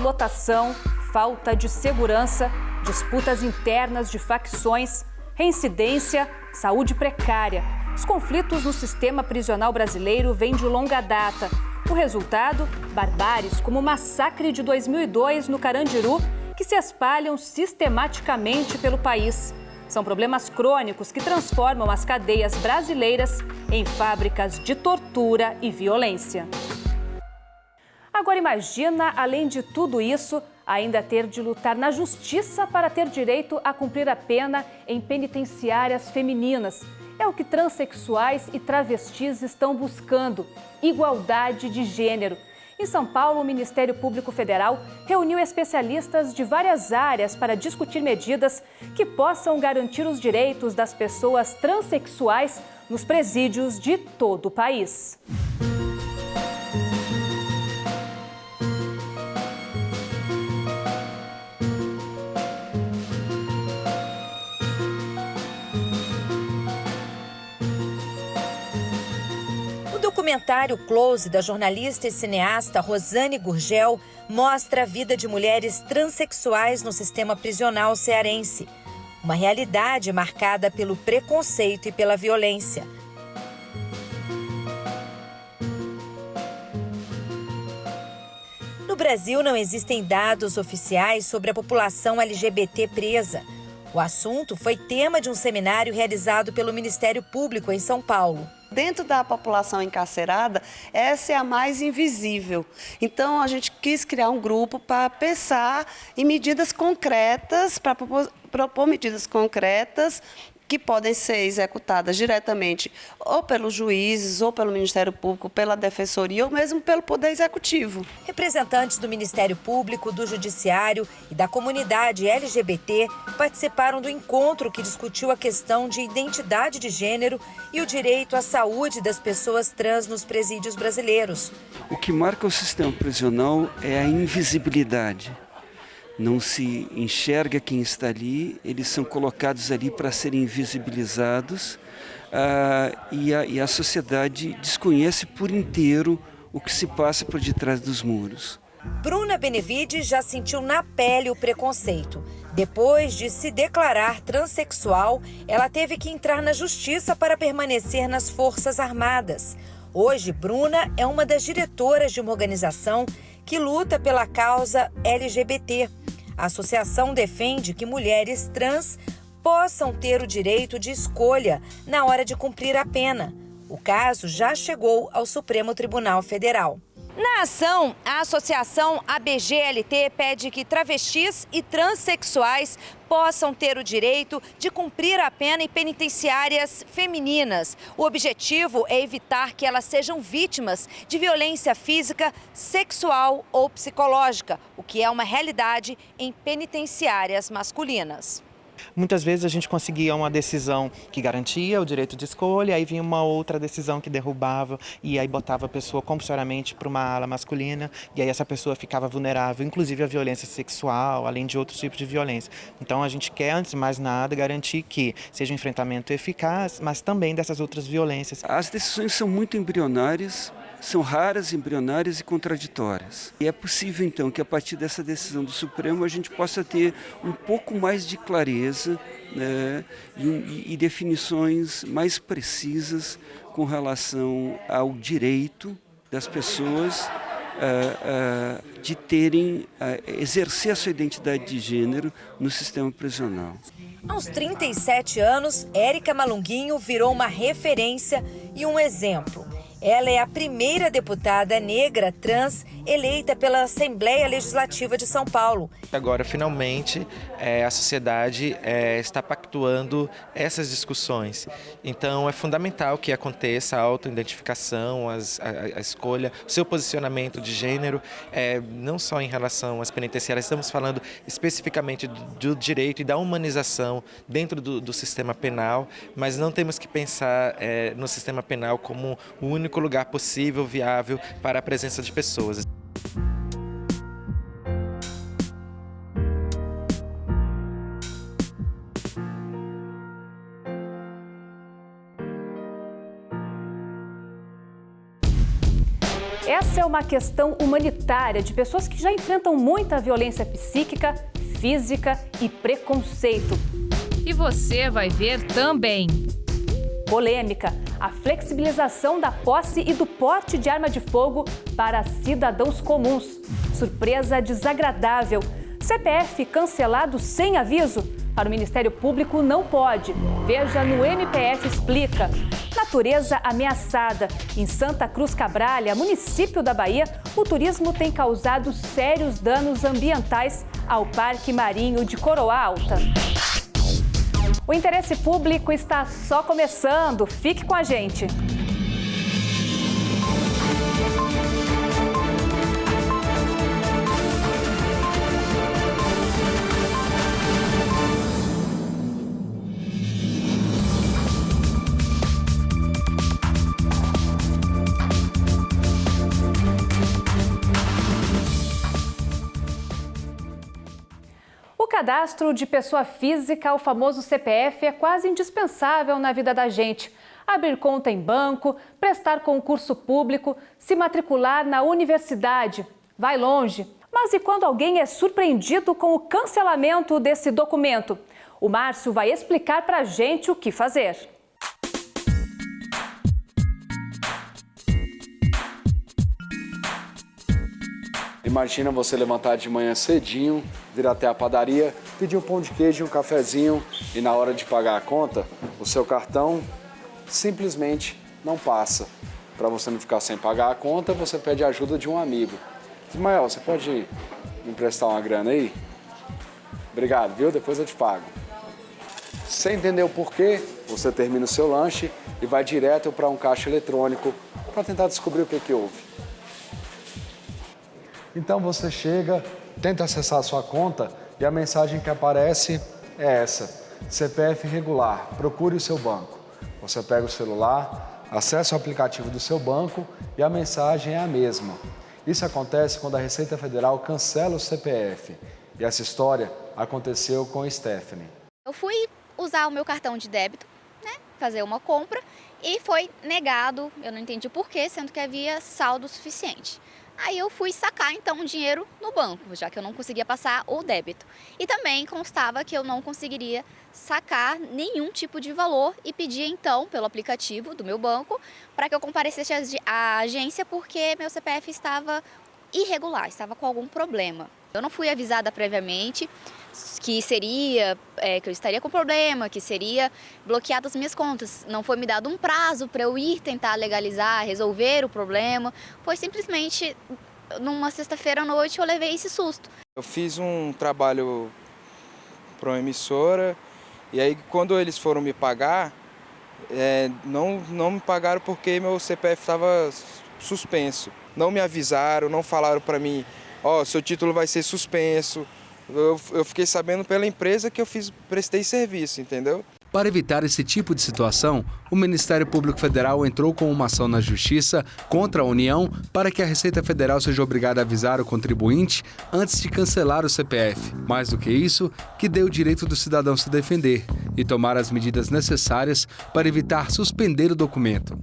superlotação, falta de segurança, disputas internas de facções, reincidência, saúde precária. Os conflitos no sistema prisional brasileiro vêm de longa data. O resultado, barbáries como o massacre de 2002 no Carandiru, que se espalham sistematicamente pelo país. São problemas crônicos que transformam as cadeias brasileiras em fábricas de tortura e violência. Agora imagina, além de tudo isso, ainda ter de lutar na justiça para ter direito a cumprir a pena em penitenciárias femininas. É o que transexuais e travestis estão buscando: igualdade de gênero. Em São Paulo, o Ministério Público Federal reuniu especialistas de várias áreas para discutir medidas que possam garantir os direitos das pessoas transexuais nos presídios de todo o país. O documentário Close, da jornalista e cineasta Rosane Gurgel, mostra a vida de mulheres transexuais no sistema prisional cearense. Uma realidade marcada pelo preconceito e pela violência. No Brasil, não existem dados oficiais sobre a população LGBT presa. O assunto foi tema de um seminário realizado pelo Ministério Público em São Paulo. Dentro da população encarcerada, essa é a mais invisível. Então, a gente quis criar um grupo para pensar em medidas concretas, para propor medidas concretas que podem ser executadas diretamente ou pelos juízes, ou pelo Ministério Público, pela Defensoria, ou mesmo pelo Poder Executivo. Representantes do Ministério Público, do Judiciário e da comunidade LGBT participaram do encontro que discutiu a questão de identidade de gênero e o direito à saúde das pessoas trans nos presídios brasileiros. O que marca o sistema prisional é a invisibilidade. Não se enxerga quem está ali, eles são colocados ali para serem invisibilizados e a sociedade desconhece por inteiro o que se passa por detrás dos muros. Bruna Benevide já sentiu na pele o preconceito. Depois de se declarar transexual, ela teve que entrar na justiça para permanecer nas Forças Armadas. Hoje, Bruna é uma das diretoras de uma organização que luta pela causa LGBT. A associação defende que mulheres trans possam ter o direito de escolha na hora de cumprir a pena. O caso já chegou ao Supremo Tribunal Federal. Na ação, a associação ABGLT pede que travestis e transexuais possam ter o direito de cumprir a pena em penitenciárias femininas. O objetivo é evitar que elas sejam vítimas de violência física, sexual ou psicológica, o que é uma realidade em penitenciárias masculinas. Muitas vezes a gente conseguia uma decisão que garantia o direito de escolha, aí vinha uma outra decisão que derrubava e aí botava a pessoa compulsoriamente para uma ala masculina e aí essa pessoa ficava vulnerável, inclusive à violência sexual, além de outros tipos de violência. Então a gente quer, antes de mais nada, garantir que seja um enfrentamento eficaz, mas também dessas outras violências. As decisões são muito embrionárias, são raras, embrionárias e contraditórias. E é possível, então, que a partir dessa decisão do Supremo a gente possa ter um pouco mais de clareza, né, e definições mais precisas com relação ao direito das pessoas de terem, exercer a sua identidade de gênero no sistema prisional. Aos 37 anos, Érica Malunguinho virou uma referência e um exemplo. Ela é a primeira deputada negra trans eleita pela Assembleia Legislativa de São Paulo. Agora, finalmente, a sociedade está pactuando essas discussões. Então, é fundamental que aconteça a autoidentificação, a escolha, o seu posicionamento de gênero, não só em relação às penitenciárias, estamos falando especificamente do direito e da humanização dentro do sistema penal, mas não temos que pensar no sistema penal como o único lugar possível, viável para a presença de pessoas. Essa é uma questão humanitária de pessoas que já enfrentam muita violência psíquica, física e preconceito. E você vai ver também. Polêmica: a flexibilização da posse e do porte de arma de fogo para cidadãos comuns. Surpresa desagradável. CPF cancelado sem aviso? Para o Ministério Público não pode. Veja no MPF Explica. Natureza ameaçada. Em Santa Cruz Cabralha, município da Bahia, o turismo tem causado sérios danos ambientais ao Parque Marinho de Coroa Alta. O interesse público está só começando. Fique com a gente. O cadastro de pessoa física, o famoso CPF, é quase indispensável na vida da gente. Abrir conta em banco, prestar concurso público, se matricular na universidade. Vai longe. Mas e quando alguém é surpreendido com o cancelamento desse documento? O Márcio vai explicar pra gente o que fazer. Imagina você levantar de manhã cedinho, vir até a padaria, pedir um pão de queijo e um cafezinho e na hora de pagar a conta, o seu cartão simplesmente não passa. Para você não ficar sem pagar a conta, você pede a ajuda de um amigo. Ismael, você pode me emprestar uma grana aí? Obrigado, viu? Depois eu te pago. Sem entender o porquê, você termina o seu lanche e vai direto para um caixa eletrônico para tentar descobrir o que houve. Então você chega, tenta acessar a sua conta e a mensagem que aparece é essa: CPF irregular, procure o seu banco. Você pega o celular, acessa o aplicativo do seu banco e a mensagem é a mesma. Isso acontece quando a Receita Federal cancela o CPF. E essa história aconteceu com Stephanie. Eu fui usar o meu cartão de débito, fazer uma compra, e foi negado. Eu não entendi o porquê, sendo que havia saldo suficiente. Aí eu fui sacar então o dinheiro no banco, já que eu não conseguia passar o débito. E também constava que eu não conseguiria sacar nenhum tipo de valor e pedia então pelo aplicativo do meu banco para que eu comparecesse à agência porque meu CPF estava irregular, estava com algum problema. Eu não fui avisada previamente que que eu estaria com problema, que seria bloqueado as minhas contas. Não foi me dado um prazo para eu ir tentar legalizar, resolver o problema. Foi simplesmente numa sexta-feira à noite eu levei esse susto. Eu fiz um trabalho para uma emissora e aí quando eles foram me pagar, não me pagaram porque meu CPF estava suspenso. Não me avisaram, não falaram para mim, seu título vai ser suspenso. Eu fiquei sabendo pela empresa que eu prestei serviço, entendeu? Para evitar esse tipo de situação, o Ministério Público Federal entrou com uma ação na Justiça contra a União para que a Receita Federal seja obrigada a avisar o contribuinte antes de cancelar o CPF. Mais do que isso, que dê o direito do cidadão se defender e tomar as medidas necessárias para evitar suspender o documento.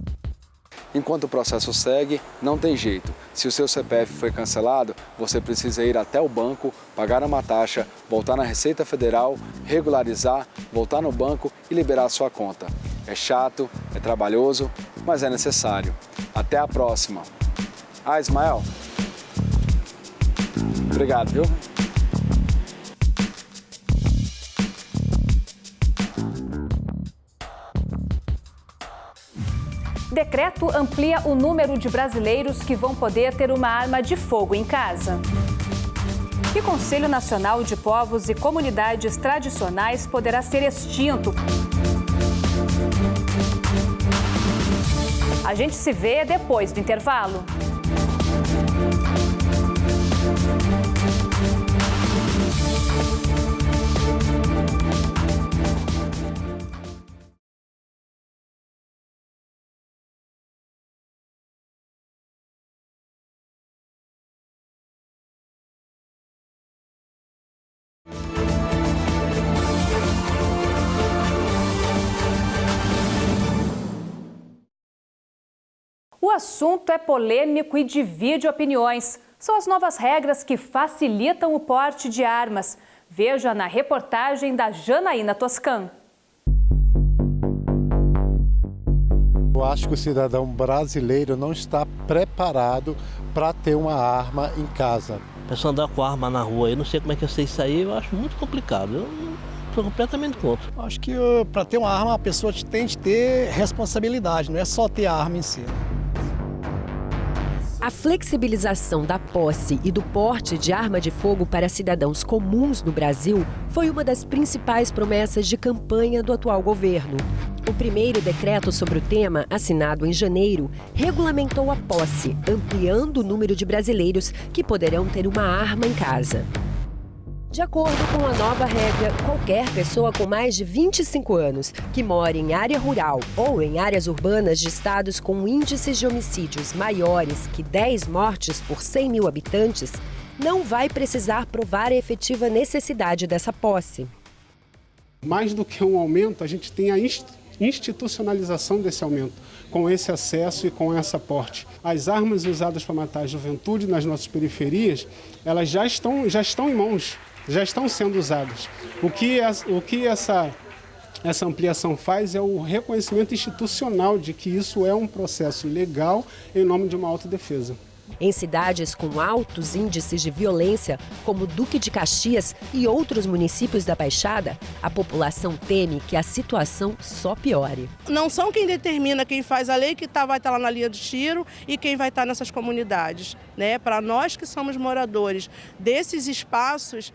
Enquanto o processo segue, não tem jeito. Se o seu CPF foi cancelado, você precisa ir até o banco, pagar uma taxa, voltar na Receita Federal, regularizar, voltar no banco e liberar a sua conta. É chato, é trabalhoso, mas é necessário. Até a próxima. Ismael. Obrigado, viu? Decreto amplia o número de brasileiros que vão poder ter uma arma de fogo em casa. E o Conselho Nacional de Povos e Comunidades Tradicionais poderá ser extinto. A gente se vê depois do intervalo. O assunto é polêmico e divide opiniões. São as novas regras que facilitam o porte de armas. Veja na reportagem da Janaína Toscan. Eu acho que o cidadão brasileiro não está preparado para ter uma arma em casa. A pessoa andar com arma na rua, eu não sei como é que eu sei isso aí, eu acho muito complicado. Eu estou completamente contra. Acho que para ter uma arma a pessoa tem que ter responsabilidade, não é só ter a arma em si. A flexibilização da posse e do porte de arma de fogo para cidadãos comuns no Brasil foi uma das principais promessas de campanha do atual governo. O primeiro decreto sobre o tema, assinado em janeiro, regulamentou a posse, ampliando o número de brasileiros que poderão ter uma arma em casa. De acordo com a nova regra, qualquer pessoa com mais de 25 anos que mora em área rural ou em áreas urbanas de estados com índices de homicídios maiores que 10 mortes por 100 mil habitantes não vai precisar provar a efetiva necessidade dessa posse. Mais do que um aumento, a gente tem a institucionalização desse aumento, com esse acesso e com essa porte. As armas usadas para matar a juventude nas nossas periferias, elas já estão em mãos. Já estão sendo usadas. O que essa ampliação faz é o reconhecimento institucional de que isso é um processo legal em nome de uma autodefesa. Em cidades com altos índices de violência, como Duque de Caxias e outros municípios da Baixada, a população teme que a situação só piore. Não são quem determina quem faz a lei que vai estar lá na linha de tiro e quem vai estar nessas comunidades, né? Para nós que somos moradores desses espaços,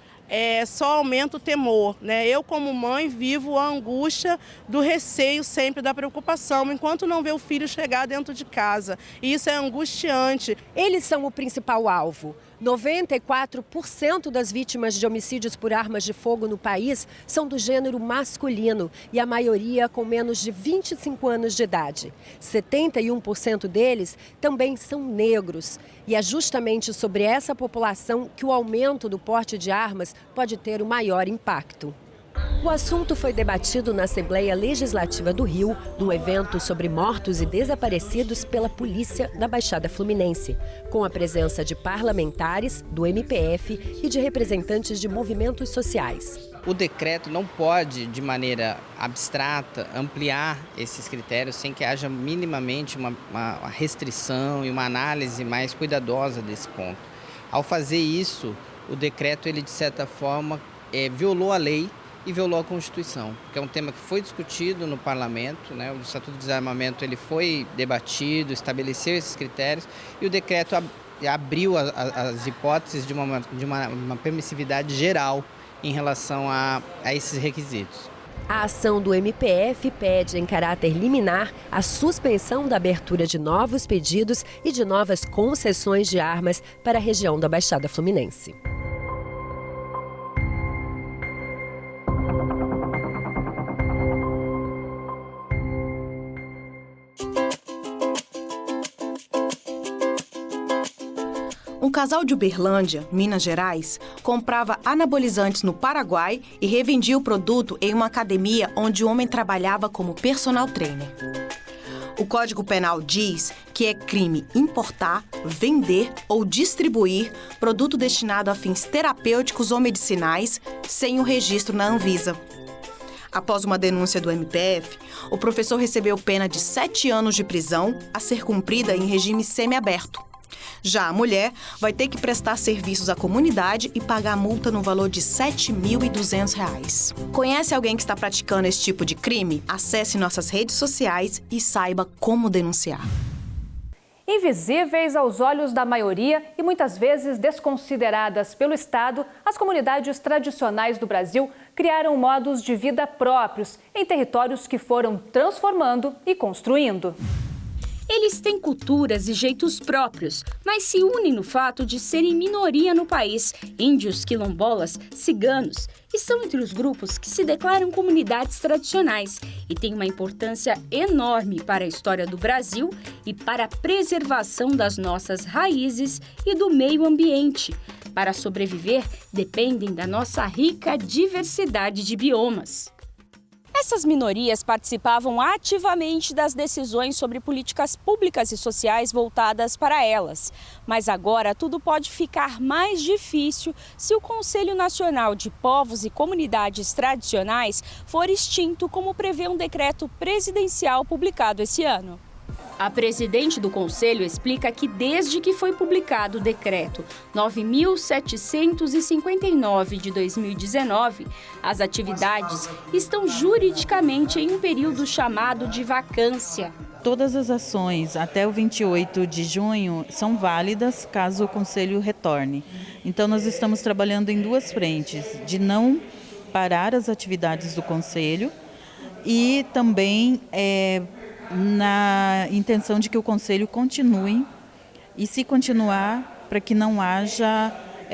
só aumenta o temor, né? Eu, como mãe, vivo a angústia do receio sempre, da preocupação, enquanto não vê o filho chegar dentro de casa. E isso é angustiante. Eles são o principal alvo. 94% das vítimas de homicídios por armas de fogo no país são do gênero masculino e a maioria com menos de 25 anos de idade. 71% deles também são negros. E é justamente sobre essa população que o aumento do porte de armas pode ter o maior impacto. O assunto foi debatido na Assembleia Legislativa do Rio, num evento sobre mortos e desaparecidos pela Polícia da Baixada Fluminense, com a presença de parlamentares, do MPF e de representantes de movimentos sociais. O decreto não pode, de maneira abstrata, ampliar esses critérios sem que haja minimamente uma restrição e uma análise mais cuidadosa desse ponto. Ao fazer isso, o decreto, ele de certa forma, violou a lei e violou a Constituição, que é um tema que foi discutido no Parlamento, né? O Estatuto de Desarmamento ele foi debatido, estabeleceu esses critérios e o decreto abriu as hipóteses de uma permissividade geral em relação a esses requisitos. A ação do MPF pede, em caráter liminar, a suspensão da abertura de novos pedidos e de novas concessões de armas para a região da Baixada Fluminense. Um casal de Uberlândia, Minas Gerais, comprava anabolizantes no Paraguai e revendia o produto em uma academia onde o homem trabalhava como personal trainer. O Código Penal diz que é crime importar, vender ou distribuir produto destinado a fins terapêuticos ou medicinais sem o registro na Anvisa. Após uma denúncia do MPF, o professor recebeu pena de 7 anos de prisão a ser cumprida em regime semiaberto. Já a mulher vai ter que prestar serviços à comunidade e pagar multa no valor de R$ 7.200. Conhece alguém que está praticando esse tipo de crime? Acesse nossas redes sociais e saiba como denunciar. Invisíveis aos olhos da maioria e muitas vezes desconsideradas pelo Estado, as comunidades tradicionais do Brasil criaram modos de vida próprios em territórios que foram transformando e construindo. Eles têm culturas e jeitos próprios, mas se unem no fato de serem minoria no país. Índios, quilombolas, ciganos estão entre os grupos que se declaram comunidades tradicionais e têm uma importância enorme para a história do Brasil e para a preservação das nossas raízes e do meio ambiente. Para sobreviver, dependem da nossa rica diversidade de biomas. Essas minorias participavam ativamente das decisões sobre políticas públicas e sociais voltadas para elas. Mas agora tudo pode ficar mais difícil se o Conselho Nacional de Povos e Comunidades Tradicionais for extinto, como prevê um decreto presidencial publicado esse ano. A presidente do Conselho explica que desde que foi publicado o decreto 9.759 de 2019, as atividades estão juridicamente em um período chamado de vacância. Todas as ações até o 28 de junho são válidas caso o Conselho retorne. Então nós estamos trabalhando em duas frentes, de não parar as atividades do Conselho e também na intenção de que o Conselho continue e, se continuar, para que não haja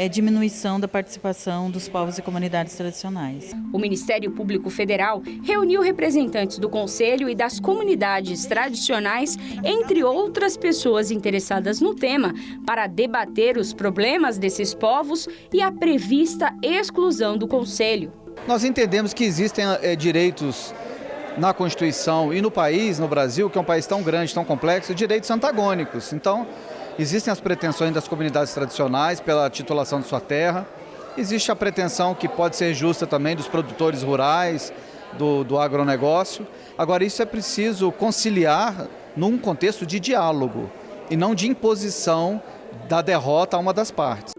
diminuição da participação dos povos e comunidades tradicionais. O Ministério Público Federal reuniu representantes do Conselho e das comunidades tradicionais, entre outras pessoas interessadas no tema, para debater os problemas desses povos e a prevista exclusão do Conselho. Nós entendemos que existem direitos na Constituição e no país, no Brasil, que é um país tão grande, tão complexo, direitos antagônicos. Então, existem as pretensões das comunidades tradicionais pela titulação de sua terra, existe a pretensão que pode ser justa também dos produtores rurais, do agronegócio. Agora, isso é preciso conciliar num contexto de diálogo e não de imposição da derrota a uma das partes.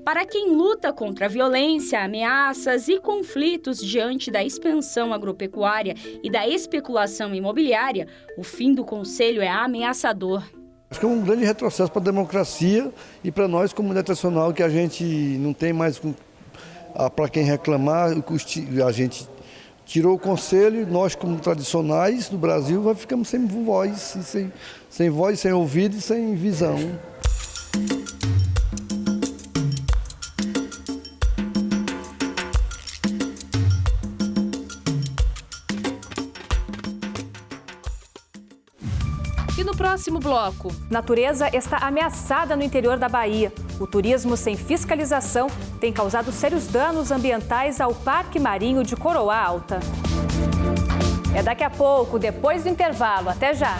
Para quem luta contra a violência, ameaças e conflitos diante da expansão agropecuária e da especulação imobiliária, o fim do Conselho é ameaçador. Acho que é um grande retrocesso para a democracia e para nós, comunidade tradicional, que a gente não tem mais para quem reclamar. A gente tirou o Conselho e nós, como tradicionais do Brasil, ficamos sem voz, sem ouvido e sem visão. E no próximo bloco, natureza está ameaçada no interior da Bahia. O turismo sem fiscalização tem causado sérios danos ambientais ao Parque Marinho de Coroa Alta. É daqui a pouco, depois do intervalo. Até já!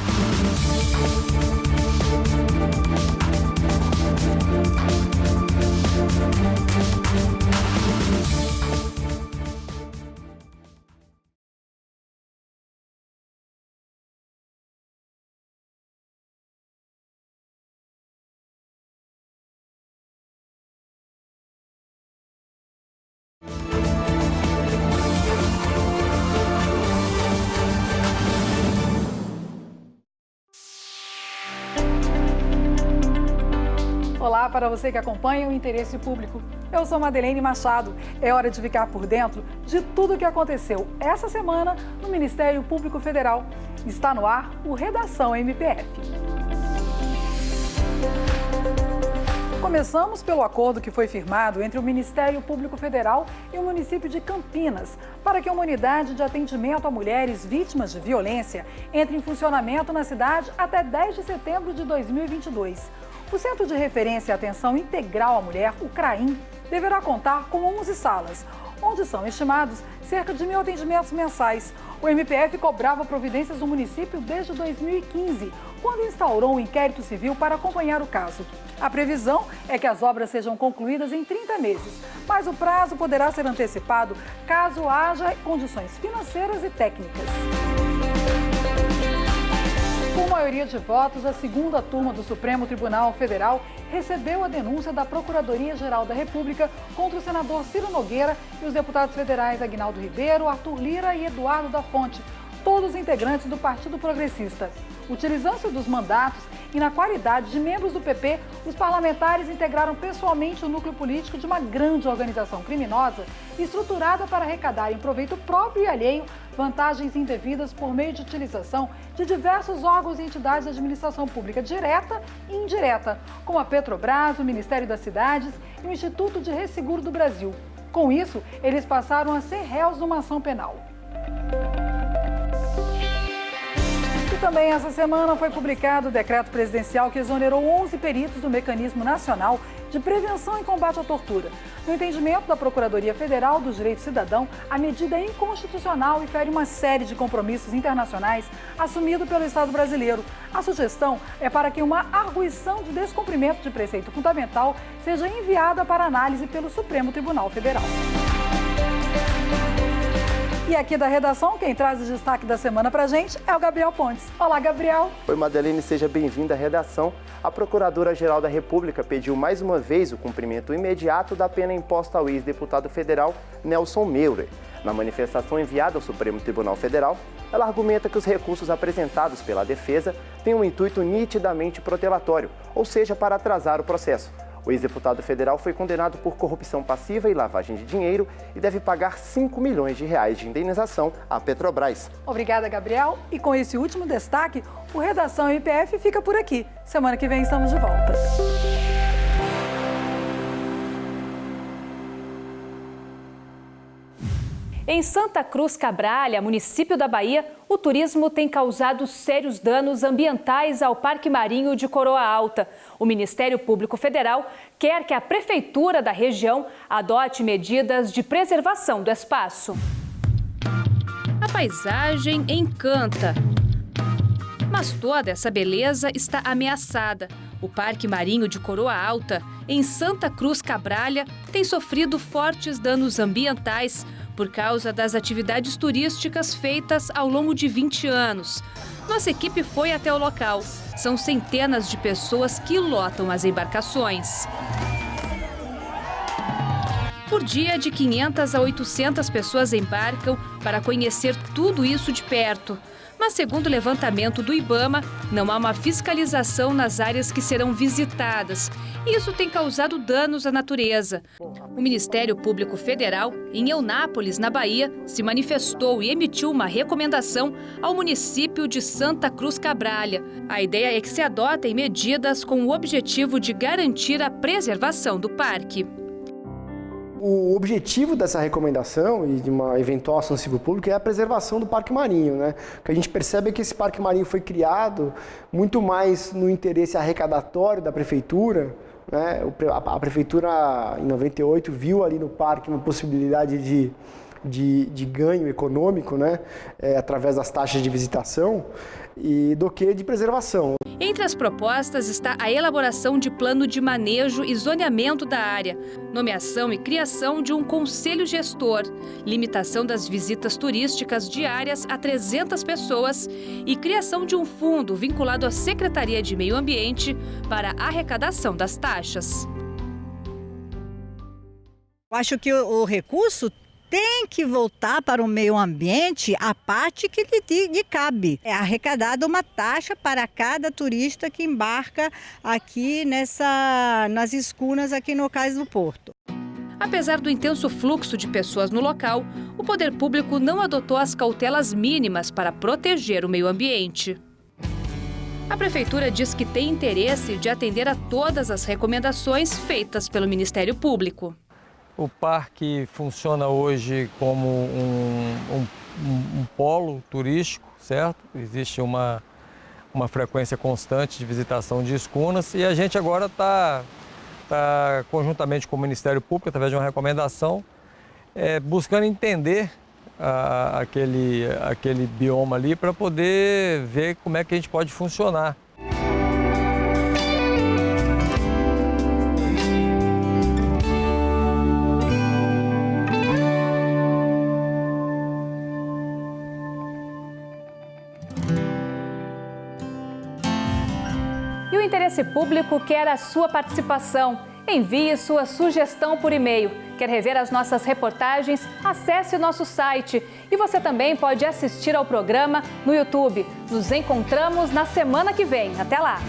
Olá para você que acompanha o Interesse Público. Eu sou Madeleine Machado. É hora de ficar por dentro de tudo o que aconteceu essa semana no Ministério Público Federal. Está no ar o Redação MPF. Começamos pelo acordo que foi firmado entre o Ministério Público Federal e o município de Campinas para que uma unidade de atendimento a mulheres vítimas de violência entre em funcionamento na cidade até 10 de setembro de 2022. O Centro de Referência e Atenção Integral à Mulher, o CRAIM, deverá contar com 11 salas, onde são estimados cerca de 1.000 atendimentos mensais. O MPF cobrava providências do município desde 2015, quando instaurou um inquérito civil para acompanhar o caso. A previsão é que as obras sejam concluídas em 30 meses, mas o prazo poderá ser antecipado caso haja condições financeiras e técnicas. Com maioria de votos, a segunda turma do Supremo Tribunal Federal recebeu a denúncia da Procuradoria-Geral da República contra o senador Ciro Nogueira e os deputados federais Aguinaldo Ribeiro, Arthur Lira e Eduardo da Fonte, todos integrantes do Partido Progressista. Utilizando-se dos mandatos e na qualidade de membros do PP, os parlamentares integraram pessoalmente o núcleo político de uma grande organização criminosa estruturada para arrecadar em proveito próprio e alheio vantagens indevidas por meio de utilização de diversos órgãos e entidades de administração pública direta e indireta, como a Petrobras, o Ministério das Cidades e o Instituto de Resseguro do Brasil. Com isso, eles passaram a ser réus numa ação penal. O também essa semana foi publicado o decreto presidencial que exonerou 11 peritos do Mecanismo Nacional de Prevenção e Combate à Tortura. No entendimento da Procuradoria Federal dos Direitos do Cidadão, a medida é inconstitucional e fere uma série de compromissos internacionais assumidos pelo Estado brasileiro. A sugestão é para que uma arguição de descumprimento de preceito fundamental seja enviada para análise pelo Supremo Tribunal Federal. E aqui da redação, quem traz o destaque da semana pra gente é o Gabriel Pontes. Olá, Gabriel. Oi, Madeleine, seja bem-vinda à redação. A Procuradora-Geral da República pediu mais uma vez o cumprimento imediato da pena imposta ao ex-deputado federal Nelson Meurer. Na manifestação enviada ao Supremo Tribunal Federal, ela argumenta que os recursos apresentados pela defesa têm um intuito nitidamente protelatório, ou seja, para atrasar o processo. O ex-deputado federal foi condenado por corrupção passiva e lavagem de dinheiro e deve pagar 5 milhões de reais de indenização à Petrobras. Obrigada, Gabriel. E com esse último destaque, o Redação MPF fica por aqui. Semana que vem estamos de volta. Em Santa Cruz Cabralha, município da Bahia, o turismo tem causado sérios danos ambientais ao Parque Marinho de Coroa Alta. O Ministério Público Federal quer que a prefeitura da região adote medidas de preservação do espaço. A paisagem encanta, mas toda essa beleza está ameaçada. O Parque Marinho de Coroa Alta, em Santa Cruz Cabralha, tem sofrido fortes danos ambientais por causa das atividades turísticas feitas ao longo de 20 anos. Nossa equipe foi até o local. São centenas de pessoas que lotam as embarcações. Por dia, de 500 a 800 pessoas embarcam para conhecer tudo isso de perto. Mas, segundo o levantamento do IBAMA, não há uma fiscalização nas áreas que serão visitadas. E isso tem causado danos à natureza. O Ministério Público Federal, em Eunápolis, na Bahia, se manifestou e emitiu uma recomendação ao município de Santa Cruz Cabralha. A ideia é que se adotem medidas com o objetivo de garantir a preservação do parque. O objetivo dessa recomendação e de uma eventual ação civil pública é a preservação do Parque Marinho, né? O que a gente percebe é que esse Parque Marinho foi criado muito mais no interesse arrecadatório da prefeitura, né? A prefeitura, em 98, viu ali no parque uma possibilidade de ganho econômico, né? Através das taxas de visitação, e do que de preservação. Entre as propostas está a elaboração de plano de manejo e zoneamento da área, nomeação e criação de um conselho gestor, limitação das visitas turísticas diárias a 300 pessoas e criação de um fundo vinculado à Secretaria de Meio Ambiente para a arrecadação das taxas. Acho que o recurso tem que voltar para o meio ambiente a parte que lhe cabe. É arrecadada uma taxa para cada turista que embarca aqui nas escunas aqui no Cais do Porto. Apesar do intenso fluxo de pessoas no local, o poder público não adotou as cautelas mínimas para proteger o meio ambiente. A prefeitura diz que tem interesse de atender a todas as recomendações feitas pelo Ministério Público. O parque funciona hoje como um polo turístico, certo? Existe uma frequência constante de visitação de escunas e a gente agora está conjuntamente com o Ministério Público, através de uma recomendação, buscando entender aquele bioma ali para poder ver como é que a gente pode funcionar. O Interesse Público quer a sua participação. Envie sua sugestão por e-mail. Quer rever as nossas reportagens? Acesse o nosso site. E você também pode assistir ao programa no YouTube. Nos encontramos na semana que vem. Até lá!